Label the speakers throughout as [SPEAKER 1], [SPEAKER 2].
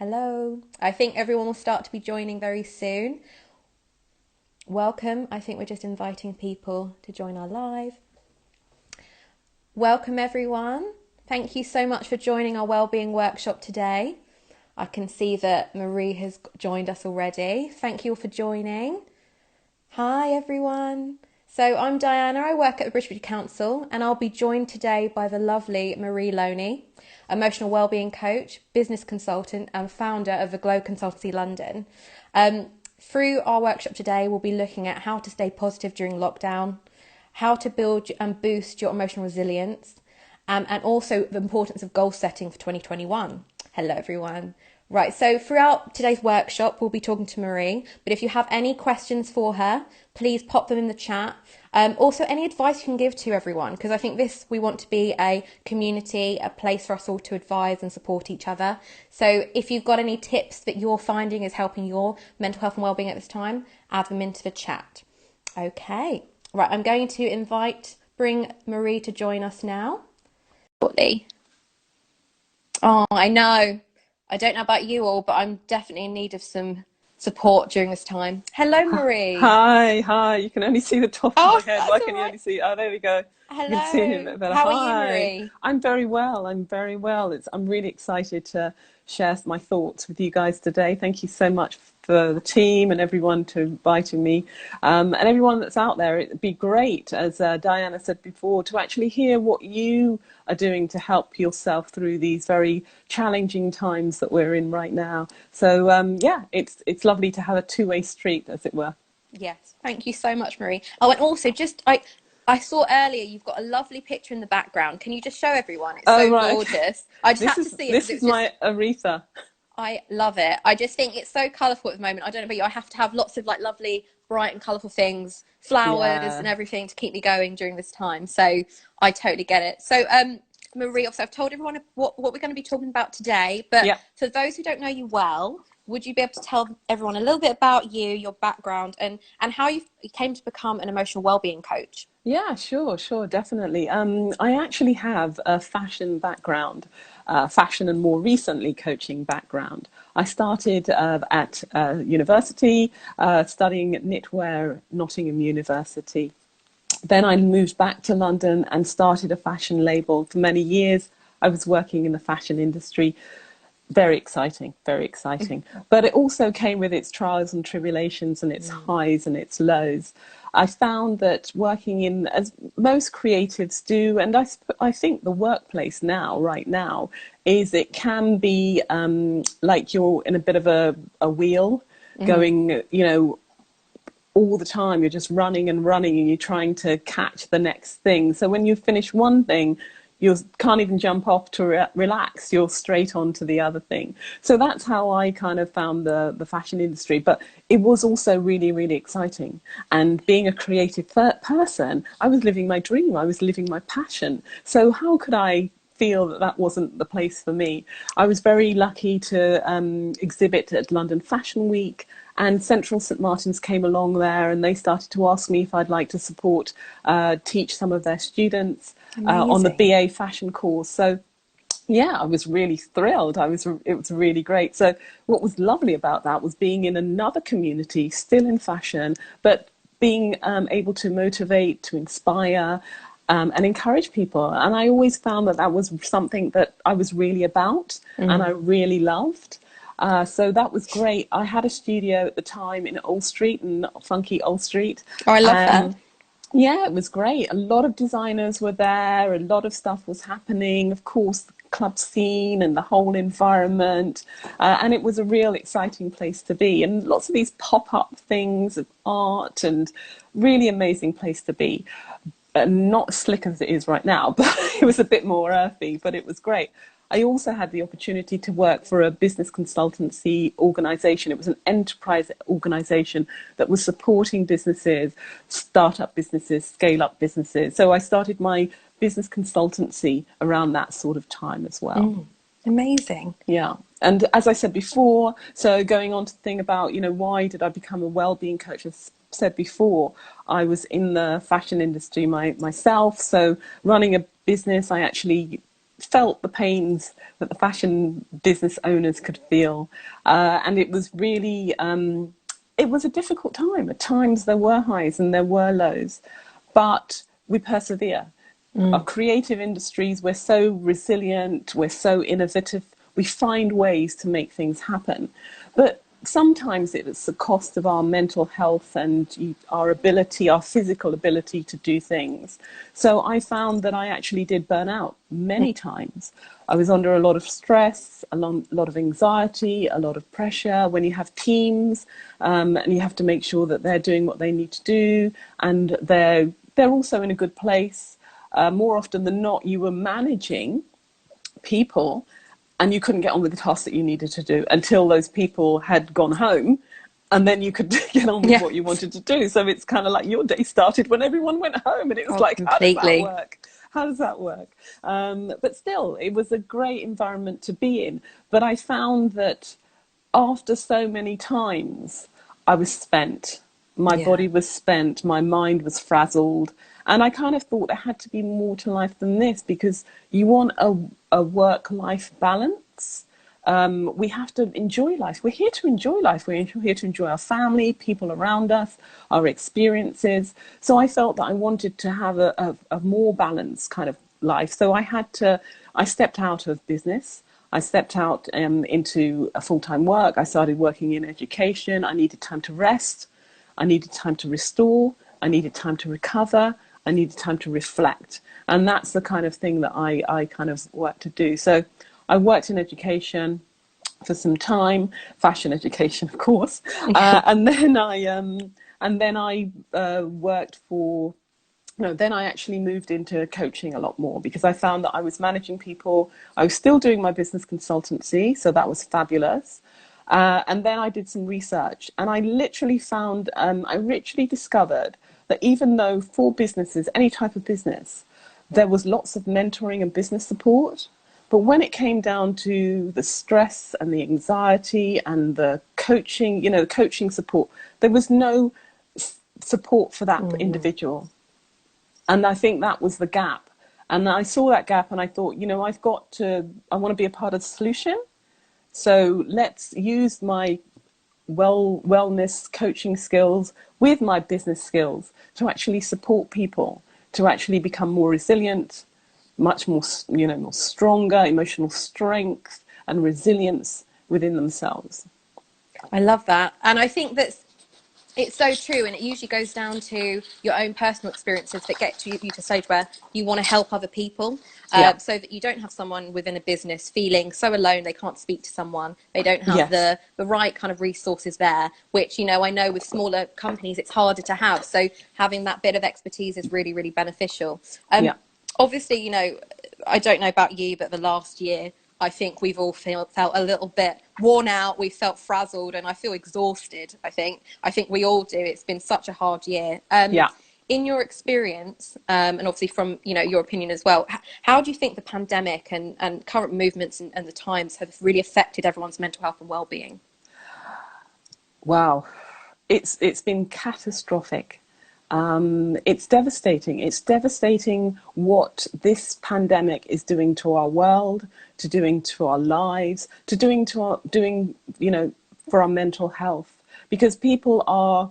[SPEAKER 1] Hello. I think everyone will start to be joining very soon. Welcome. I think we're just inviting people to join our live. Welcome, everyone. Thank you so much for joining our Wellbeing workshop today. I can see that Marie has joined us already. Thank you all for joining. Hi, everyone. So I'm Diana. I work at the British Council, and I'll be joined today by the lovely Marie Loney, emotional wellbeing coach, business consultant, and founder of the Glow Consultancy London. Through our workshop today, we'll be looking at how to stay positive during lockdown, how to build and boost your emotional resilience, and also the importance of goal setting for 2021. Hello, everyone. Right, so throughout today's workshop, we'll be talking to Marie, but if you have any questions for her, please pop them in the chat. Also, any advice you can give to everyone, because I think we want to be a community, a place for us all to advise and support each other. So if you've got any tips that you're finding is helping your mental health and wellbeing at this time, add them into the chat. Okay, right, I'm going to bring Marie to join us now. Shortly. Oh, I know. I don't know about you all, but I'm definitely in need of some support during this time. Hello, Marie.
[SPEAKER 2] Hi. You can only see the top of
[SPEAKER 1] Oh,
[SPEAKER 2] my head. Why
[SPEAKER 1] that's
[SPEAKER 2] can
[SPEAKER 1] all
[SPEAKER 2] you
[SPEAKER 1] right.
[SPEAKER 2] only see? Oh, there we go. You can see me a
[SPEAKER 1] Hello.
[SPEAKER 2] bit better.
[SPEAKER 1] How are you,
[SPEAKER 2] Hi.
[SPEAKER 1] Marie?
[SPEAKER 2] I'm very well. I'm really excited to share my thoughts with you guys today. Thank you so much for the team and everyone to inviting me, and everyone that's out there. It'd be great, as Diana said before, to actually hear what you are doing to help yourself through these very challenging times that we're in right now. So yeah, it's lovely to have a two-way street, as it were.
[SPEAKER 1] Yes, thank you so much, Marie. Oh, and also I saw earlier you've got a lovely picture in the background. Can you just show everyone? It's
[SPEAKER 2] Oh
[SPEAKER 1] so
[SPEAKER 2] right, okay.
[SPEAKER 1] gorgeous. I just
[SPEAKER 2] This
[SPEAKER 1] had to
[SPEAKER 2] is
[SPEAKER 1] see it because
[SPEAKER 2] this
[SPEAKER 1] it
[SPEAKER 2] is
[SPEAKER 1] was just
[SPEAKER 2] my Aretha.
[SPEAKER 1] I love it. I just think it's so colourful at the moment. I don't know about you. I have to have lots of like lovely, bright and colourful things, flowers and
[SPEAKER 2] Yeah,
[SPEAKER 1] everything to keep me going during this time. So I totally get it. So Marie, obviously I've told everyone what we're going to be talking about today. But
[SPEAKER 2] yeah.
[SPEAKER 1] for those who don't know you well, would you be able to tell everyone a little bit about you, your background, and how you came to become an emotional wellbeing coach?
[SPEAKER 2] Yeah, sure, definitely. I actually have a fashion background, fashion and more recently coaching background. I started at university studying knitwear, Nottingham University. Then I moved back to London and started a fashion label. For many years, I was working in the fashion industry. Very exciting, very exciting. But it also came with its trials and tribulations and its
[SPEAKER 1] Mm.
[SPEAKER 2] highs and its lows. I found that working in, as most creatives do, and I think the workplace now, right now, is it can be like you're in a bit of a wheel
[SPEAKER 1] Mm-hmm.
[SPEAKER 2] going, all the time. You're just running and running and you're trying to catch the next thing. So when you finish one thing, you can't even jump off to relax. You're straight on to the other thing. So that's how I kind of found the fashion industry. But it was also really, really exciting. And being a creative person, I was living my dream. I was living my passion. So how could I feel that that wasn't the place for me? I was very lucky to exhibit at London Fashion Week, and Central St Martin's came along there, and they started to ask me if I'd like to teach some of their students on the
[SPEAKER 1] Amazing.
[SPEAKER 2] BA fashion course. So yeah, I was really thrilled. It was really great. So what was lovely about that was being in another community, still in fashion, but being able to motivate, to inspire, and encourage people. And I always found that that was something that I was really about and I
[SPEAKER 1] Mm.
[SPEAKER 2] really loved. So that was great. I had a studio at the time in Old Street, in funky Old Street.
[SPEAKER 1] Oh, I love that.
[SPEAKER 2] Um, yeah, it was great. A lot of designers were there. A lot of stuff was happening. Of course, the club scene and the whole environment. And it was a real exciting place to be. And lots of these pop-up things of art and really amazing place to be. Not as slick as it is right now, but it was a bit more earthy, but it was great. I also had the opportunity to work for a business consultancy organization. It was an enterprise organization that was supporting businesses, startup businesses, scale up businesses. So I started my business consultancy around that sort of time as well.
[SPEAKER 1] Mm. Amazing.
[SPEAKER 2] Yeah. And as I said before, so going on to the thing about, why did I become a well-being coach? As said before, I was in the fashion industry myself. So running a business, I actually felt the pains that the fashion business owners could feel. And it was really, it was a difficult time. At times there were highs and there were lows, but we persevere. Our creative industries, we're so resilient, we're so innovative, we find ways to make things happen. But sometimes it's the cost of our mental health and our ability, our physical ability to do things. So I found that I actually did burn out many times. I was under a lot of stress, a lot of anxiety, a lot of pressure. When you have teams and you have to make sure that they're doing what they need to do and they're also in a good place. More often than not, you were managing people and you couldn't get on with the tasks that you needed to do until those people had gone home, and then you could get on with what you wanted to do. So it's kind of like your day started when everyone went home, and it was like,
[SPEAKER 1] completely.
[SPEAKER 2] how does that work? How does that work? But still, it was a great environment to be in. But I found that after so many times, I was spent. My body was spent, my mind was frazzled. And I kind of thought there had to be more to life than this, because you want a work-life balance. We have to enjoy life. We're here to enjoy life. We're here to enjoy our family, people around us, our experiences. So I felt that I wanted to have a more balanced kind of life. So I stepped out of business. I stepped out into a full-time work. I started working in education. I needed time to rest. I needed time to restore. I needed time to recover. I needed time to reflect. And that's the kind of thing that I kind of worked to do. So I worked in education for some time, fashion education, of course. And then I worked for, no, then I actually moved into coaching a lot more, because I found that I was managing people. I was still doing my business consultancy, so that was fabulous. And then I did some research, and I literally discovered that even though for businesses, any type of business, there was lots of mentoring and business support, but when it came down to the stress and the anxiety and the coaching, coaching support, there was no support for that individual. And I think that was the gap. And I saw that gap and I thought, I want to be a part of the solution. So let's use my wellness coaching skills with my business skills to actually support people, to actually become more resilient, much more, more stronger, emotional strength and resilience within themselves.
[SPEAKER 1] I love that. And I think it's so true, and it usually goes down to your own personal experiences that get you to a stage where you want to help other people, so that you don't have someone within a business feeling so alone they can't speak to someone, they don't have the right kind of resources there, which I know with smaller companies it's harder to have, so having that bit of expertise is really, really beneficial. Obviously, I don't know about you, but the last year I think we've all felt a little bit worn out. We felt frazzled, and I feel exhausted. I think we all do. It's been such a hard year. In your experience, and obviously from your opinion as well, how do you think the pandemic and current movements and the times have really affected everyone's mental health and well-being?
[SPEAKER 2] Wow, it's been catastrophic. It's devastating. It's devastating what this pandemic is doing to our world, doing to our lives, for our mental health. Because people are,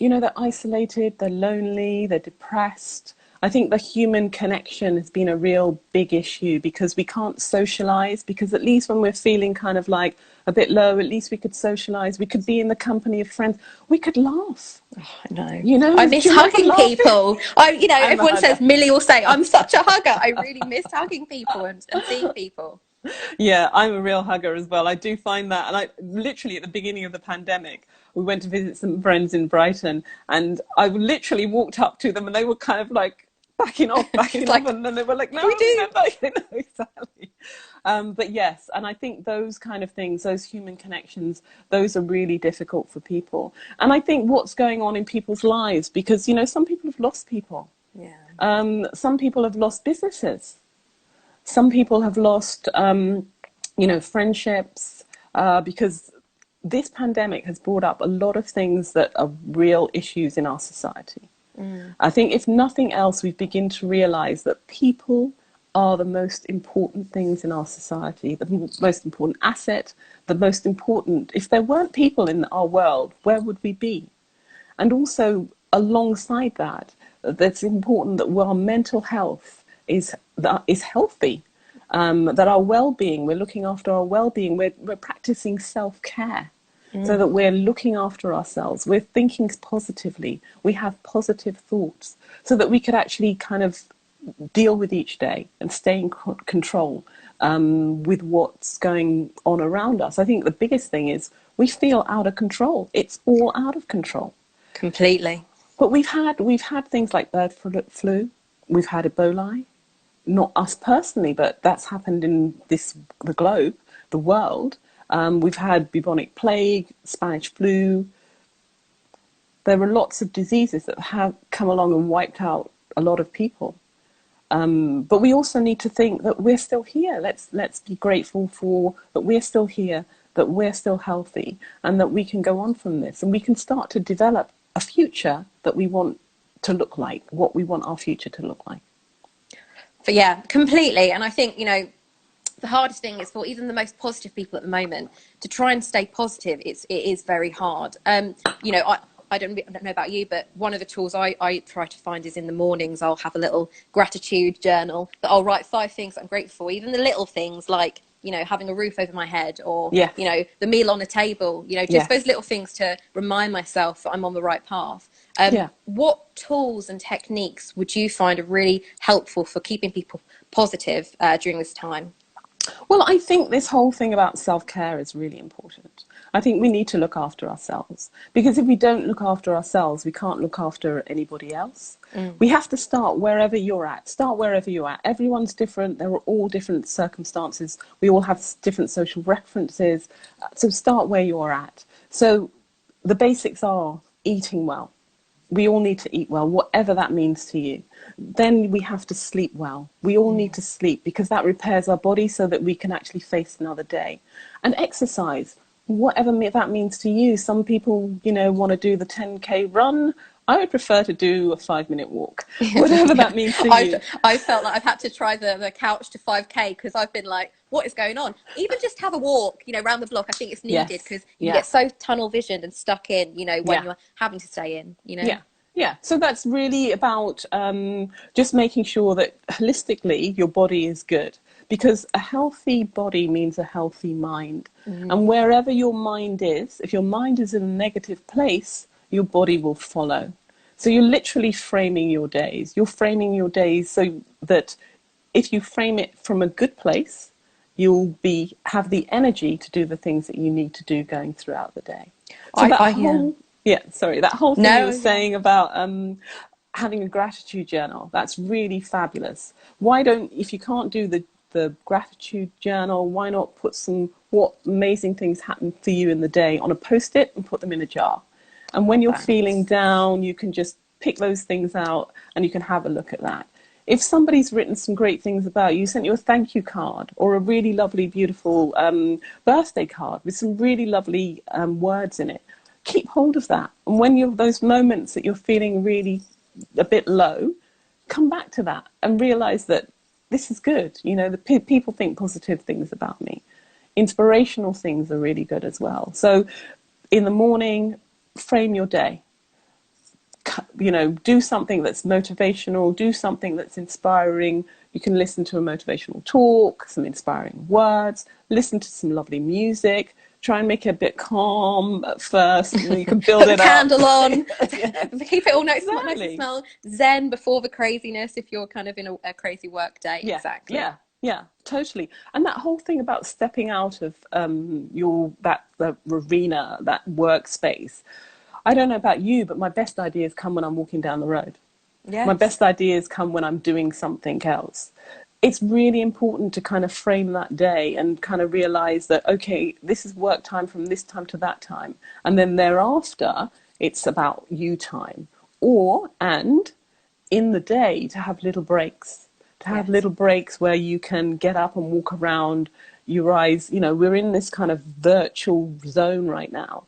[SPEAKER 2] they're isolated, they're lonely, they're depressed. I think the human connection has been a real big issue, because we can't socialize, because at least when we're feeling kind of like a bit low, at least we could socialize. We could be in the company of friends. We could laugh.
[SPEAKER 1] Oh, I know. I miss hugging people. Everyone says, Millie will say, I'm such a hugger. I really miss hugging people and seeing people.
[SPEAKER 2] Yeah, I'm a real hugger as well. I do find that. And I literally, at the beginning of the pandemic, we went to visit some friends in Brighton, and I literally walked up to them and they were kind of like backing off, and then they were like, no, we do. Exactly. But yes, and I think those kind of things, those human connections, those are really difficult for people. And I think what's going on in people's lives, because, some people have lost people. Yeah. Some people have lost businesses. Some people have lost, friendships, because this pandemic has brought up a lot of things that are real issues in our society. I think if nothing else, we begin to realize that people are the most important things in our society, the most important asset, the most important. If there weren't people in our world, where would we be? And also, alongside that, that's important that our mental health is healthy, that our well-being, we're looking after our well-being, we're practicing self-care. So that we're looking after ourselves, we're thinking positively, we have positive thoughts, so that we could actually kind of deal with each day and stay in control with what's going on around us. I think the biggest thing is we feel out of control. It's all out of control.
[SPEAKER 1] Completely.
[SPEAKER 2] But we've had things like bird flu, we've had Ebola, not us personally, but that's happened in the globe, the world. We've had bubonic plague, Spanish flu. There are lots of diseases that have come along and wiped out a lot of people. But we also need to think that we're still here. Let's be grateful for that we're still here, that we're still healthy, and that we can go on from this, and we can start to develop a future that we want to look like, what we want our future to look like.
[SPEAKER 1] But yeah, completely. And I think, the hardest thing is for even the most positive people at the moment to try and stay positive. It is very hard. I don't know about you, but one of the tools I try to find is in the mornings, I'll have a little gratitude journal that I'll write 5 things that I'm grateful for, even the little things like, having a roof over my head or, the meal on the table, just those little things to remind myself that I'm on the right path. What tools and techniques would you find are really helpful for keeping people positive during this time?
[SPEAKER 2] Well, I think this whole thing about self-care is really important. I think we need to look after ourselves, because if we don't look after ourselves, we can't look after anybody else. We have to start wherever you're at. Start wherever you're at. Everyone's different. There are all different circumstances. We all have different social references. So start where you're at. So the basics are eating well. We all need to eat well, whatever that means to you. Then we have to sleep well. We all need to sleep, because that repairs our body so that we can actually face another day. And exercise, whatever that means to you. Some people, want to do the 10K run. I would prefer to do a 5-minute walk, whatever that means to you.
[SPEAKER 1] I felt like I've had to try the couch to 5K because I've been like, what is going on? Even just have a walk, around the block. I think it's needed because you get so tunnel visioned and stuck in, when you're having to stay in,
[SPEAKER 2] Yeah. So that's really about just making sure that holistically your body is good, because a healthy body means a healthy mind. And wherever your mind is, if your mind is in a negative place, your body will follow. So you're literally framing your days. You're framing your days so that if you frame it from a good place, you'll have the energy to do the things that you need to do going throughout the day. So that whole thing you were saying about having a gratitude journal, that's really fabulous. Why don't, if you can't do the gratitude journal, why not put what amazing things happen for you in the day on a post-it and put them in a jar? And when you're feeling down, you can just pick those things out and you can have a look at that. If somebody's written some great things about you, sent you a thank you card or a really lovely, beautiful birthday card with some really lovely words in it, keep hold of that. And when you're those moments that you're feeling really a bit low, come back to that and realize that this is good. People think positive things about me. Inspirational things are really good as well. So in the morning, frame your day. Do something that's motivational, do something that's inspiring. You can listen to a motivational talk, some inspiring words, listen to some lovely music, try and make it a bit calm at first, and then you can build it up.
[SPEAKER 1] Candle on, keep it all nice and smell zen before the craziness if you're kind of in a crazy work day. Exactly.
[SPEAKER 2] Yeah, totally. And that whole thing about stepping out of the arena, that workspace. I don't know about you, but my best ideas come when I'm walking down the road.
[SPEAKER 1] Yes.
[SPEAKER 2] My best ideas come when I'm doing something else. It's really important to kind of frame that day and kind of realize that, okay, this is work time from this time to that time. And then thereafter, it's about you time. And in the day, to have little breaks. To have little breaks where you can get up and walk around your eyes. We're in this kind of virtual zone right now.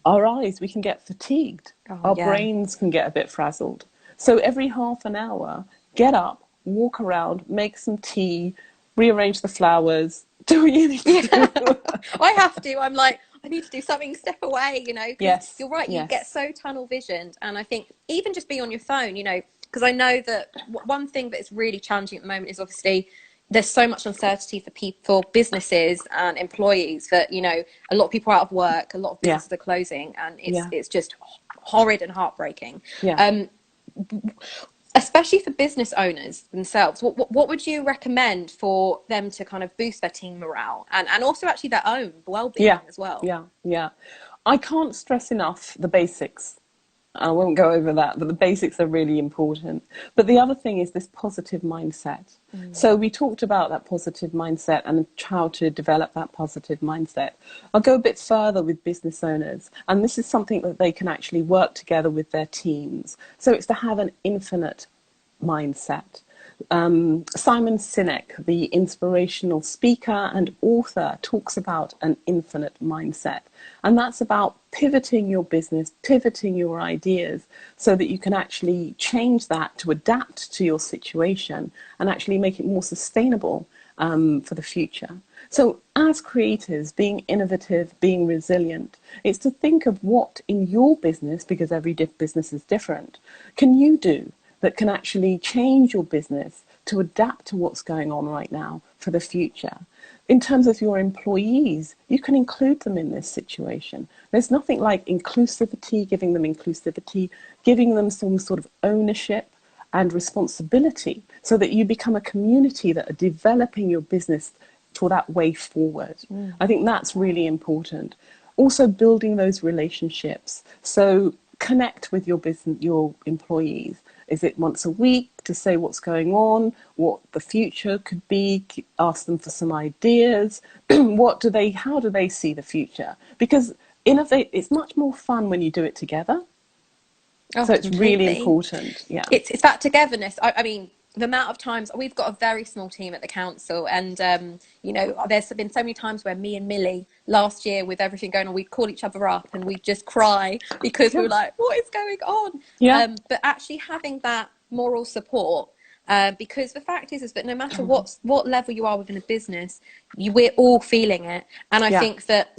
[SPEAKER 2] Our eyes, we can get fatigued. Our brains can get a bit frazzled. So every half an hour, get up, walk around, make some tea, rearrange the flowers, do what you need to do.
[SPEAKER 1] I have to. I'm like, I need to do something, step away, because
[SPEAKER 2] Yes,
[SPEAKER 1] you're right, you get
[SPEAKER 2] yes.
[SPEAKER 1] so tunnel visioned. And I think even just being on your phone, because I know that one thing that is really challenging at the moment is obviously there's so much uncertainty for people, businesses and employees that, a lot of people are out of work, a lot of businesses are closing, and it's just horrid and heartbreaking.
[SPEAKER 2] Yeah.
[SPEAKER 1] Especially for business owners themselves, what would you recommend for them to kind of boost their team morale and also actually their own well-being as well?
[SPEAKER 2] Yeah. I can't stress enough the basics. I won't go over that, but the basics are really important. But the other thing is this positive mindset. So we talked about that positive mindset and how to develop that positive mindset. I'll go a bit further with business owners, and this is something that they can actually work together with their teams. So it's to have an infinite mindset. Simon Sinek, the inspirational speaker and author, talks about an infinite mindset. And that's about pivoting your business, pivoting your ideas so that you can actually change that to adapt to your situation and actually make it more sustainable for the future. So as creators, being innovative, being resilient, it's to think of what in your business, because every business is different, can you do that can actually change your business to adapt to what's going on right now for the future. In terms of your employees, you can include them in this situation. There's nothing like inclusivity, giving them some sort of ownership and responsibility so that you become a community that are developing your business for that way forward. I think that's really important. Also building those relationships. So connect with your business, your employees. Is it once a week to say what's going on, what the future could be, ask them for some ideas. How do they see the future? Because it's much more fun when you do it together.
[SPEAKER 1] Oh,
[SPEAKER 2] so it's
[SPEAKER 1] completely.
[SPEAKER 2] really important. Yeah.
[SPEAKER 1] It's that togetherness. I mean, the amount of times we've got a very small team at the council, and there's been so many times where me and Millie last year, with everything going on, we'd call each other up and we'd just cry because we were like, what is going on? But actually having that moral support, because the fact is that no matter what level you are within a business, we're all feeling it. And I think that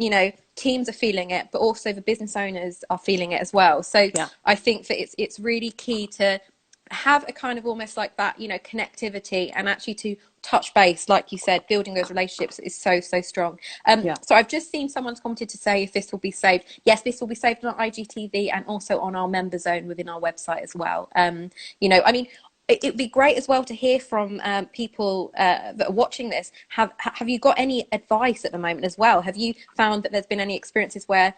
[SPEAKER 1] teams are feeling it, but also the business owners are feeling it as well. So I think that it's really key to have a kind of almost like that, connectivity, and actually to touch base, like you said, building those relationships is so strong. So I've just seen someone's commented to say if this will be saved. Yes, this will be saved on IGTV and also on our member zone within our website as well. I mean, it'd be great as well to hear from people that are watching this. Have you got any advice at the moment as well? Have you found that there's been any experiences where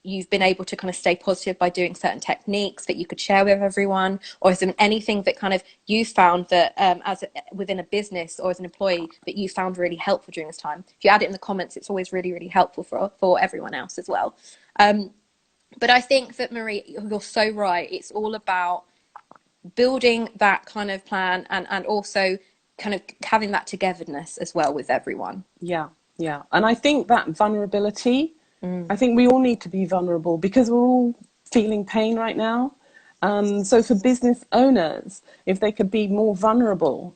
[SPEAKER 1] you've been able to kind of stay positive by doing certain techniques that you could share with everyone? Or is there anything that kind of you found that within a business or as an employee that you found really helpful during this time? If you add it in the comments, it's always really, really helpful for everyone else as well. But I think that, Marie, you're so right. It's all about building that kind of plan and also kind of having that togetherness as well with everyone.
[SPEAKER 2] Yeah. And I think that vulnerability, I think we all need to be vulnerable because we're all feeling pain right now. So for business owners, if they could be more vulnerable,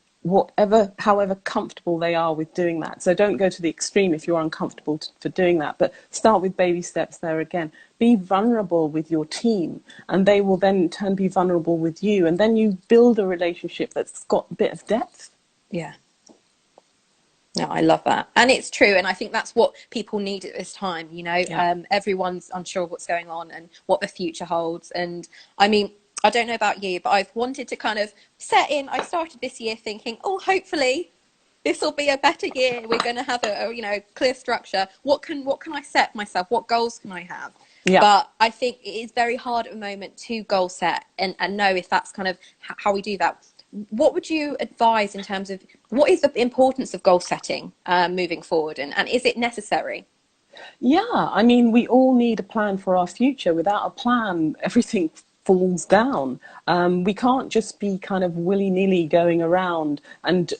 [SPEAKER 2] however comfortable they are with doing that. So don't go to the extreme if you're uncomfortable for doing that, but start with baby steps there again. Be vulnerable with your team, and they will then in turn be vulnerable with you. And then you build a relationship that's got a bit of depth.
[SPEAKER 1] Yeah. No, I love that. And it's true. And I think that's what people need at this time. Everyone's unsure of what's going on and what the future holds. And I mean, I don't know about you, but I've wanted to kind of I started this year thinking, hopefully this will be a better year. We're going to have a clear structure. What can I set myself? What goals can I have? Yeah. But I think it is very hard at the moment to goal set and know if that's kind of how we do that. What would you advise in terms of what is the importance of goal setting moving forward, and is it necessary?
[SPEAKER 2] Yeah, I mean, we all need a plan for our future. Without a plan, everything falls down. We can't just be kind of willy-nilly going around and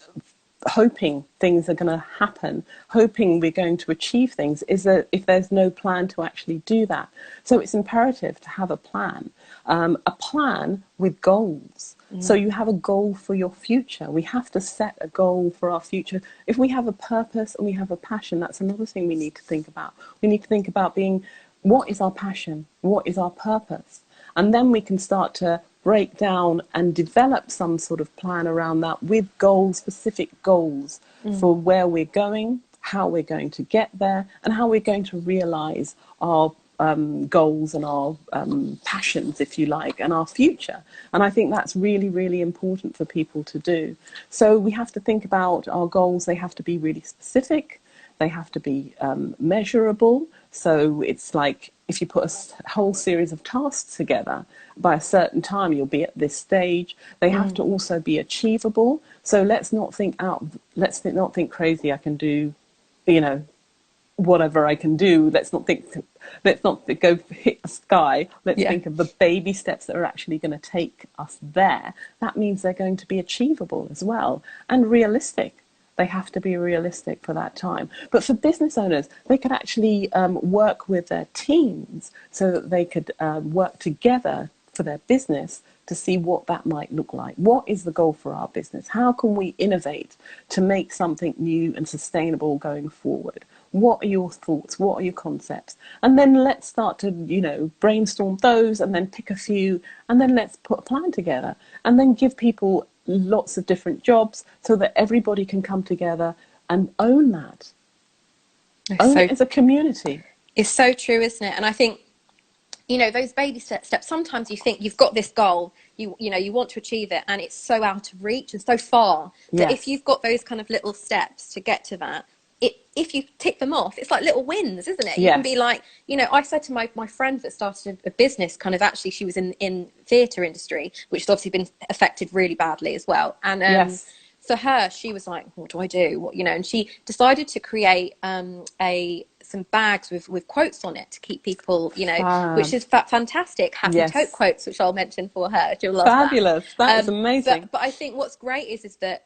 [SPEAKER 2] hoping things are going to happen, hoping we're going to achieve things, if there's no plan to actually do that. So it's imperative to have a plan with goals. So you have a goal for your future. We have to set a goal for our future. If we have a purpose and we have a passion, that's another thing we need to think about. We need to think about what is our passion? What is our purpose? And then we can start to break down and develop some sort of plan around that with goals, specific goals for where we're going, how we're going to get there, and how we're going to realize our goals and our passions, if you like, and our future. And I think that's really, really important for people to do. So we have to think about our goals. They have to be really specific. They have to be measurable. So it's like if you put a whole series of tasks together, by a certain time you'll be at this stage. They have to also be achievable. So let's not think crazy. I can do, whatever I can do. Let's not go hit the sky. Let's think of the baby steps that are actually going to take us there. That means they're going to be achievable as well and realistic. They have to be realistic for that time. But for business owners, they could actually work with their teams so that they could work together for their business to see what that might look like. What is the goal for our business? How can we innovate to make something new and sustainable going forward? What are your thoughts? What are your concepts? And then let's start to, brainstorm those and then pick a few and then let's put a plan together and then give people lots of different jobs so that everybody can come together and own that. Own it as a community.
[SPEAKER 1] It's so true, isn't it? And I think, those baby steps, sometimes you think you've got this goal, you want to achieve it, and it's so out of reach and so far that if you've got those kind of little steps to get to that, if you tick them off, it's like little wins, isn't it? You can be like, I said to my friend that started a business, kind of actually she was in theatre industry, which has obviously been affected really badly as well. And for her, she was like, what do I do? And she decided to create some bags with quotes on it to keep people, which is fantastic. Happy tote quotes, which I'll mention for her. She'll love
[SPEAKER 2] Fabulous. That is amazing.
[SPEAKER 1] But I think what's great is that,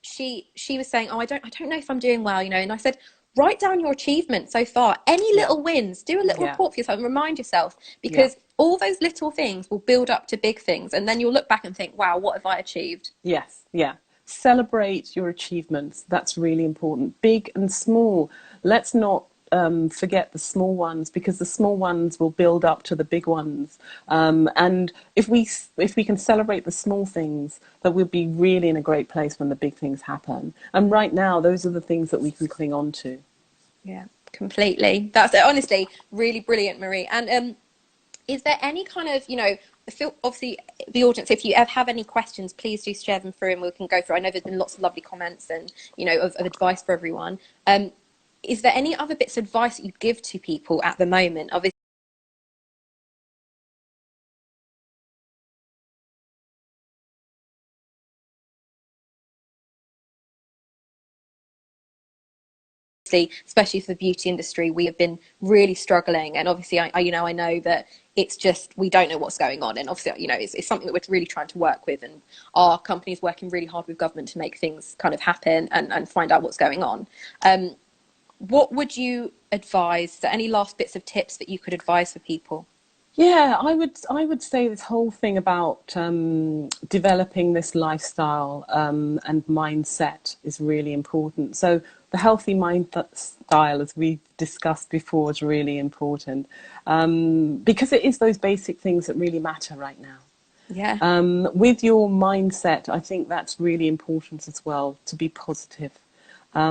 [SPEAKER 1] she was saying, I don't know if I'm doing well, and I said, write down your achievements so far, any little wins, do a little report for yourself and remind yourself, because all those little things will build up to big things, and then you'll look back and think, wow, what have I achieved?
[SPEAKER 2] Celebrate your achievements. That's really important, big and small. Let's not forget the small ones, because the small ones will build up to the big ones. And if we can celebrate the small things, that we'll be really in a great place when the big things happen. And right now, those are the things that we can cling on to.
[SPEAKER 1] Yeah, completely. That's honestly really brilliant, Marie. And is there any kind of, I feel obviously the audience, if you have any questions, please do share them through and we can go through. I know there's been lots of lovely comments and, of advice for everyone. Is there any other bits of advice that you give to people at the moment? Obviously, especially for the beauty industry, we have been really struggling. And obviously, I know that it's just, we don't know what's going on. And obviously, it's something that we're really trying to work with. And our company is working really hard with government to make things kind of happen and find out what's going on. What would you advise? Is there any last bits of tips that you could advise for people?
[SPEAKER 2] Yeah, I would say this whole thing about developing this lifestyle and mindset is really important. So the healthy mindset, as we discussed before, is really important because it is those basic things that really matter right now.
[SPEAKER 1] Yeah.
[SPEAKER 2] With your mindset, I think that's really important as well, to be positive.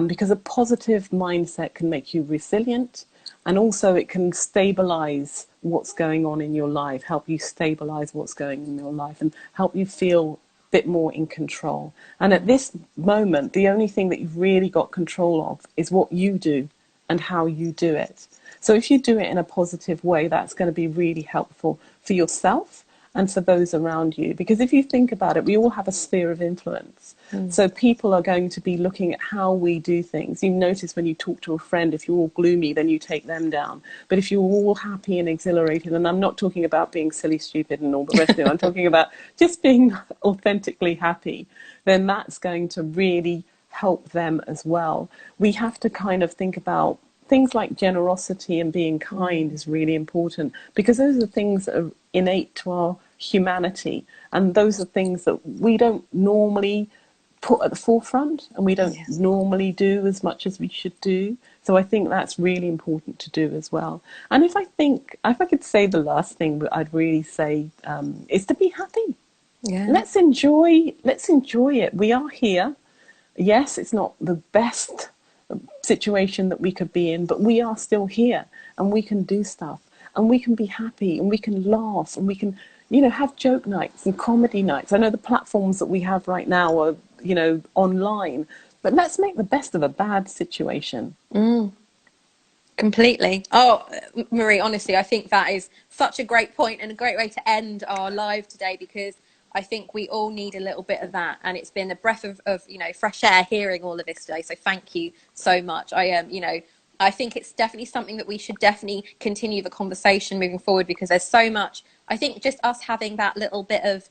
[SPEAKER 2] Because a positive mindset can make you resilient, and also it can stabilize what's going on in your life, help you stabilize what's going on in your life and help you feel a bit more in control. And at this moment, the only thing that you've really got control of is what you do and how you do it. So if you do it in a positive way, that's going to be really helpful for yourself and for those around you. Because if you think about it, we all have a sphere of influence. So people are going to be looking at how we do things. You notice when you talk to a friend, if you're all gloomy, then you take them down. But if you're all happy and exhilarated, and I'm not talking about being silly, stupid and all the rest of it, I'm talking about just being authentically happy, then that's going to really help them as well. We have to kind of think about things like generosity and being kind is really important, because those are things that are innate to our humanity. And those are things that we don't normally put at the forefront, and we don't normally do as much as we should do. So I think that's really important to do as well. And if I could say the last thing that I'd really say is to be happy.
[SPEAKER 1] Yeah.
[SPEAKER 2] Let's enjoy it. We are here. Yes, it's not the best situation that we could be in, but we are still here, and we can do stuff, and we can be happy, and we can laugh, and we can, have joke nights and comedy nights. I know the platforms that we have right now are, online, but let's make the best of a bad situation.
[SPEAKER 1] Completely. Oh, Marie, honestly, I think that is such a great point and a great way to end our live today, because I think we all need a little bit of that. And it's been a breath of fresh air hearing all of this today. So thank you so much. I think it's definitely something that we should definitely continue the conversation moving forward, because there's so much. I think just us having that little bit of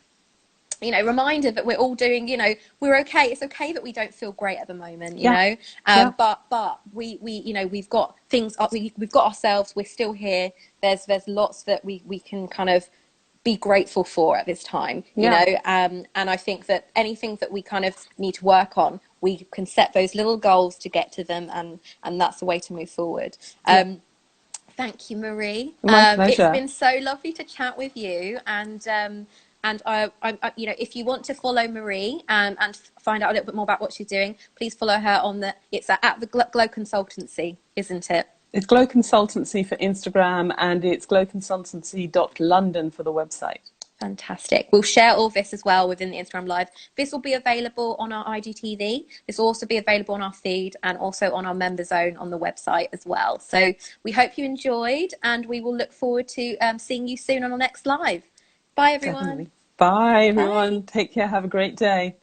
[SPEAKER 1] reminder that we're all doing, we're okay. It's okay that we don't feel great at the moment, but we've got things, we've got ourselves, we're still here. There's lots that we can kind of be grateful for at this time, and I think that anything that we kind of need to work on, we can set those little goals to get to them, and that's the way to move forward. Thank you, Marie.
[SPEAKER 2] My pleasure.
[SPEAKER 1] It's been so lovely to chat with you, and I if you want to follow Marie and find out a little bit more about what she's doing, please follow her on it's at the Glow Consultancy, isn't it?
[SPEAKER 2] It's Glow Consultancy for Instagram, and it's glowconsultancy.london for the website.
[SPEAKER 1] Fantastic. We'll share all this as well within the Instagram Live. This will be available on our IGTV. This will also be available on our feed, and also on our member zone on the website as well. So we hope you enjoyed, and we will look forward to seeing you soon on our next live. Bye, everyone.
[SPEAKER 2] Definitely. Bye, everyone. Bye. Take care. Have a great day.